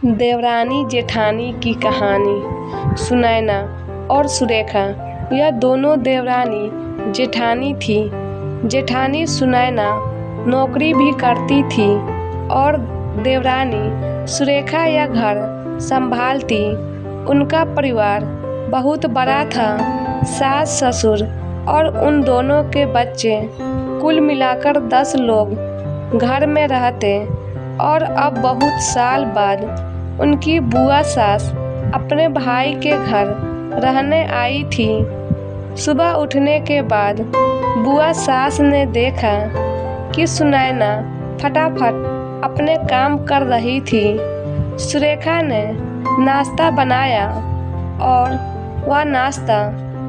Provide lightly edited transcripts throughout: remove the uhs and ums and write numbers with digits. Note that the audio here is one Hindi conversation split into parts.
देवरानी जेठानी की कहानी। सुनैना और सुरेखा यह दोनों देवरानी जेठानी थी। जेठानी सुनैना नौकरी भी करती थी और देवरानी सुरेखा यह घर संभालती। उनका परिवार बहुत बड़ा था। सास ससुर और उन दोनों के बच्चे, कुल मिलाकर 10 लोग घर में रहते। और अब बहुत साल बाद उनकी बुआ सास अपने भाई के घर रहने आई थी। सुबह उठने के बाद बुआ सास ने देखा कि सुनैना फटाफट अपने काम कर रही थी। सुरेखा ने नाश्ता बनाया और वह नाश्ता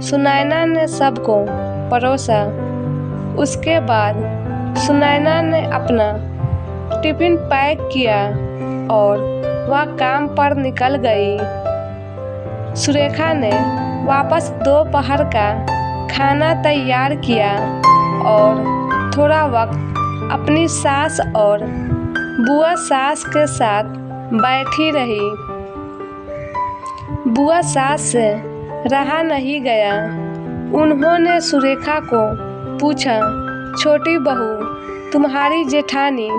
सुनैना ने सबको परोसा। उसके बाद सुनैना ने अपना टिफिन पैक किया और वह काम पर निकल गई। सुरेखा ने वापस दोपहर का खाना तैयार किया और थोड़ा वक्त अपनी सास और बुआ सास के साथ बैठी रही। बुआ सास से रहा नहीं गया। उन्होंने सुरेखा को पूछा, छोटी बहू, तुम्हारी जेठानी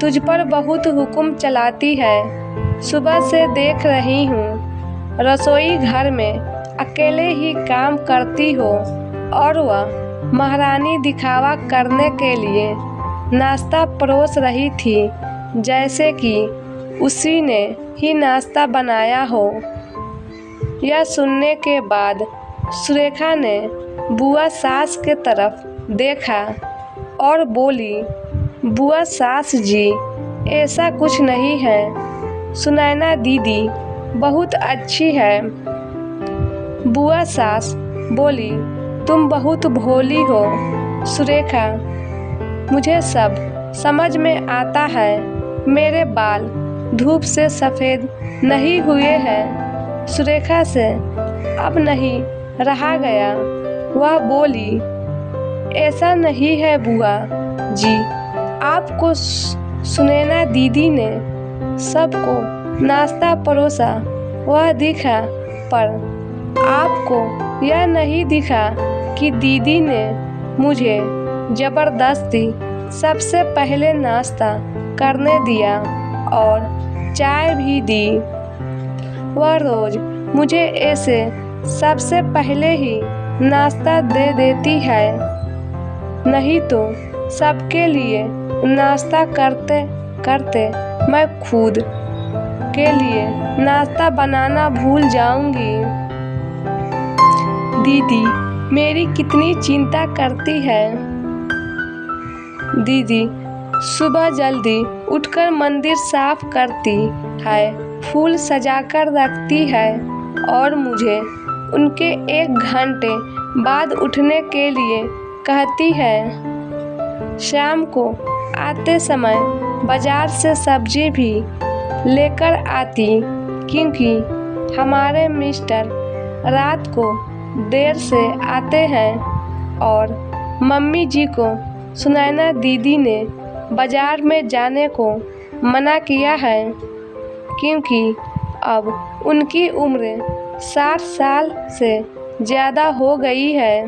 तुझ पर बहुत हुक्म चलाती है। सुबह से देख रही हूँ रसोई घर में अकेले ही काम करती हो और वह महारानी दिखावा करने के लिए नाश्ता परोस रही थी, जैसे कि उसी ने ही नाश्ता बनाया हो। यह सुनने के बाद सुरेखा ने बुआ सास के तरफ देखा और बोली, बुआ सास जी, ऐसा कुछ नहीं है। सुनैना दीदी बहुत अच्छी है। बुआ सास बोली, तुम बहुत भोली हो सुरेखा, मुझे सब समझ में आता है। मेरे बाल धूप से सफ़ेद नहीं हुए हैं। सुरेखा से अब नहीं रहा गया। वह बोली, ऐसा नहीं है बुआ जी, आपको सुनैना दीदी ने सबको नाश्ता परोसा वह दिखा, पर आपको यह नहीं दिखा कि दीदी ने मुझे ज़बरदस्ती सबसे पहले नाश्ता करने दिया और चाय भी दी। वह रोज़ मुझे ऐसे सबसे पहले ही नाश्ता दे देती है, नहीं तो सबके लिए नाश्ता करते करते मैं खुद के लिए नाश्ता बनाना भूल जाऊंगी। दीदी मेरी कितनी चिंता करती है। दीदी सुबह जल्दी उठकर मंदिर साफ करती है, फूल सजाकर रखती है और मुझे उनके 1 घंटे बाद उठने के लिए कहती है। शाम को आते समय बाजार से सब्जी भी लेकर आती, क्योंकि हमारे मिस्टर रात को देर से आते हैं और मम्मी जी को सुनैना दीदी ने बाजार में जाने को मना किया है, क्योंकि अब उनकी उम्र 60 साल से ज़्यादा हो गई है।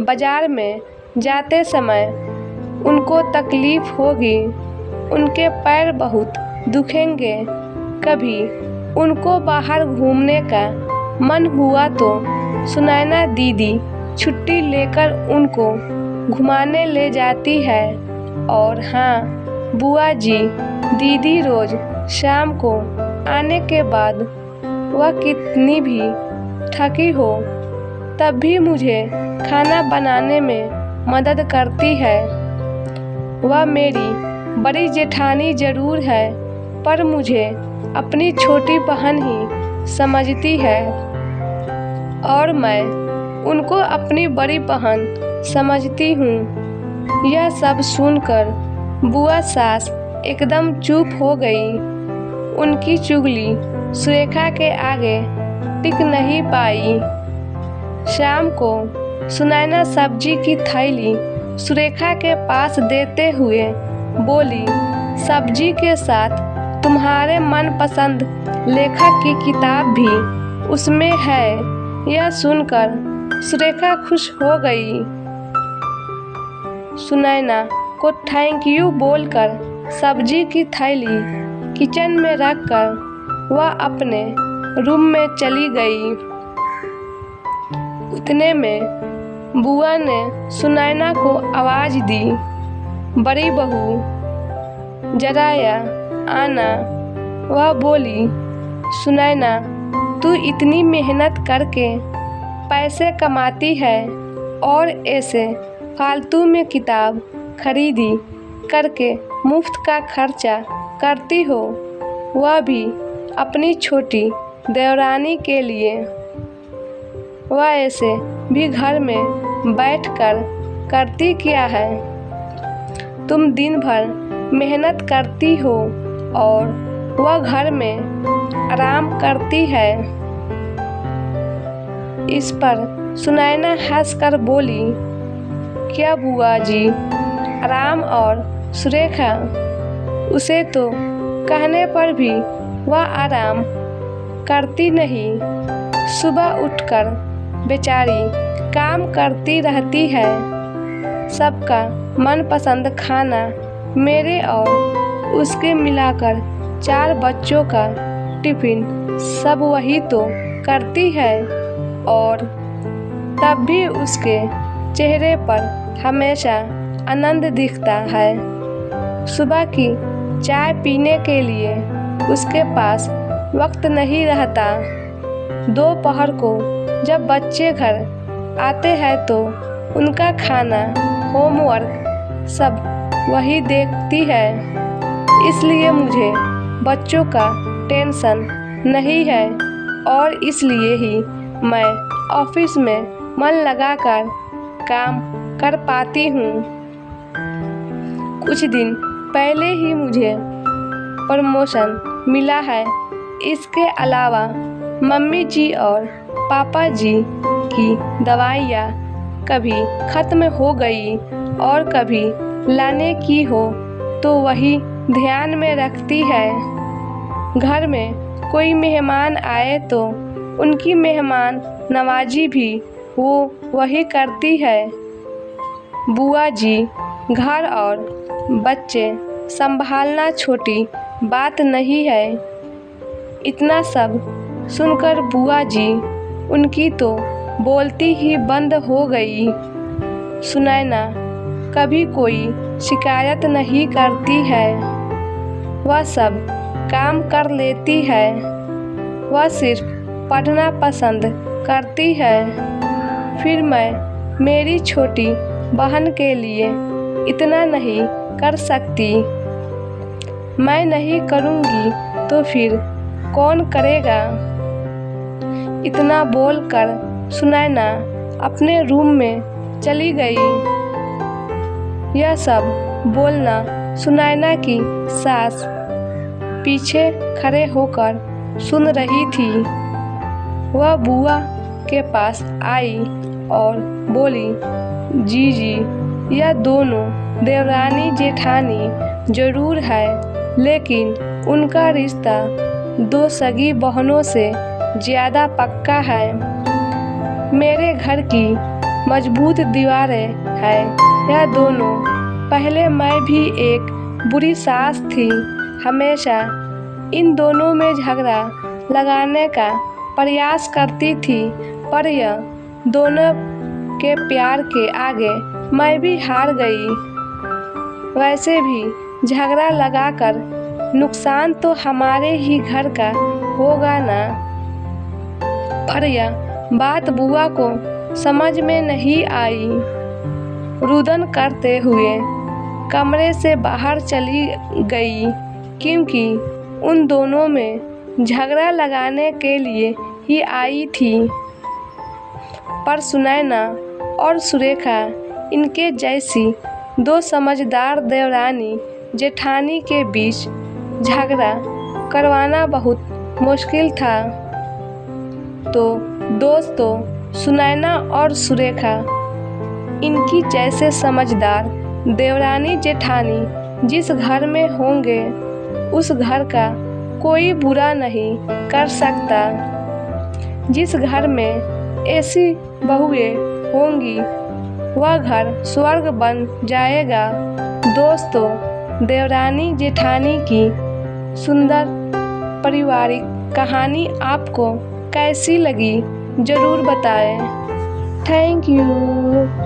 बाजार में जाते समय उनको तकलीफ़ होगी, उनके पैर बहुत दुखेंगे। कभी उनको बाहर घूमने का मन हुआ तो सुनैना दीदी छुट्टी लेकर उनको घुमाने ले जाती है। और हाँ बुआ जी, दीदी रोज़ शाम को आने के बाद वह कितनी भी थकी हो तब भी मुझे खाना बनाने में मदद करती है। वह मेरी बड़ी जेठानी ज़रूर है, पर मुझे अपनी छोटी बहन ही समझती है और मैं उनको अपनी बड़ी बहन समझती हूँ। यह सब सुनकर बुआ सास एकदम चुप हो गई। उनकी चुगली सुरेखा के आगे टिक नहीं पाई। शाम को सुनैना सब्जी की थैली सुरेखा के पास देते हुए बोली, सब्जी के साथ तुम्हारे मनपसंद लेखक की किताब भी उसमें है। यह सुनकर सुरेखा खुश हो गई। सुनैना को थैंक यू बोलकर सब्जी की थैली किचन में रखकर वह अपने रूम में चली गई। उतने में बुआ ने सुनैना को आवाज दी, बड़ी बहू जरा आना। वह बोली, सुनैना तू इतनी मेहनत करके पैसे कमाती है और ऐसे फालतू में किताब खरीदी करके मुफ्त का खर्चा करती हो, वह भी अपनी छोटी देवरानी के लिए। वह ऐसे भी घर में बैठकर करती क्या है? तुम दिन भर मेहनत करती हो और वह घर में आराम करती है। इस पर सुनैना हंसकर बोली, क्या बुआ जी, आराम? और सुरेखा, उसे तो कहने पर भी वह आराम करती नहीं। सुबह उठकर बेचारी काम करती रहती है। सबका मनपसंद खाना मेरे और उसके मिलाकर 4 बच्चों का टिफिन सब वही तो करती है और तब भी उसके चेहरे पर हमेशा आनंद दिखता है। सुबह की चाय पीने के लिए उसके पास वक्त नहीं रहता। दोपहर को जब बच्चे घर आते हैं तो उनका खाना, होमवर्क सब वही देखती है। इसलिए मुझे बच्चों का टेंशन नहीं है और इसलिए ही मैं ऑफिस में मन लगाकर काम कर पाती हूँ। कुछ दिन पहले ही मुझे प्रमोशन मिला है। इसके अलावा मम्मी जी और पापा जी की दवाइयाँ कभी ख़त्म हो गई और कभी लाने की हो तो वही ध्यान में रखती है। घर में कोई मेहमान आए तो उनकी मेहमान नवाजी भी वो वही करती है। बुआ जी, घर और बच्चे संभालना छोटी बात नहीं है। इतना सब सुनकर बुआ जी उनकी तो बोलती ही बंद हो गई। सुनैना कभी कोई शिकायत नहीं करती है। वह सब काम कर लेती है। वह सिर्फ पढ़ना पसंद करती है। फिर मैं मेरी छोटी बहन के लिए इतना नहीं कर सकती। मैं नहीं करूँगी तो फिर कौन करेगा? इतना बोलकर सुनैना अपने रूम में चली गई। यह सब बोलना सुनैना की सास पीछे खड़े होकर सुन रही थी। वह बुआ के पास आई और बोली, जी, यह दोनों देवरानी जेठानी जरूर है, लेकिन उनका रिश्ता 2 सगी बहनों से ज़्यादा पक्का है। मेरे घर की मजबूत दीवारें हैं यह दोनों। पहले मैं भी एक बुरी सास थी। हमेशा इन दोनों में झगड़ा लगाने का प्रयास करती थी, पर यह दोनों के प्यार के आगे मैं भी हार गई। वैसे भी झगड़ा लगाकर नुकसान तो हमारे ही घर का होगा ना। पर यह बात बुआ को समझ में नहीं आई। रुदन करते हुए कमरे से बाहर चली गई, क्योंकि उन दोनों में झगड़ा लगाने के लिए ही आई थी। पर सुनैना और सुरेखा, इनके जैसी 2 समझदार देवरानी जेठानी के बीच झगड़ा करवाना बहुत मुश्किल था। तो दोस्तों, सुनैना और सुरेखा, इनकी जैसे समझदार देवरानी जेठानी जिस घर में होंगे उस घर का कोई बुरा नहीं कर सकता। जिस घर में ऐसी बहुएं होंगी वह घर स्वर्ग बन जाएगा। दोस्तों, देवरानी जेठानी की सुंदर पारिवारिक कहानी आपको कैसी लगी ज़रूर बताएं। Thank you.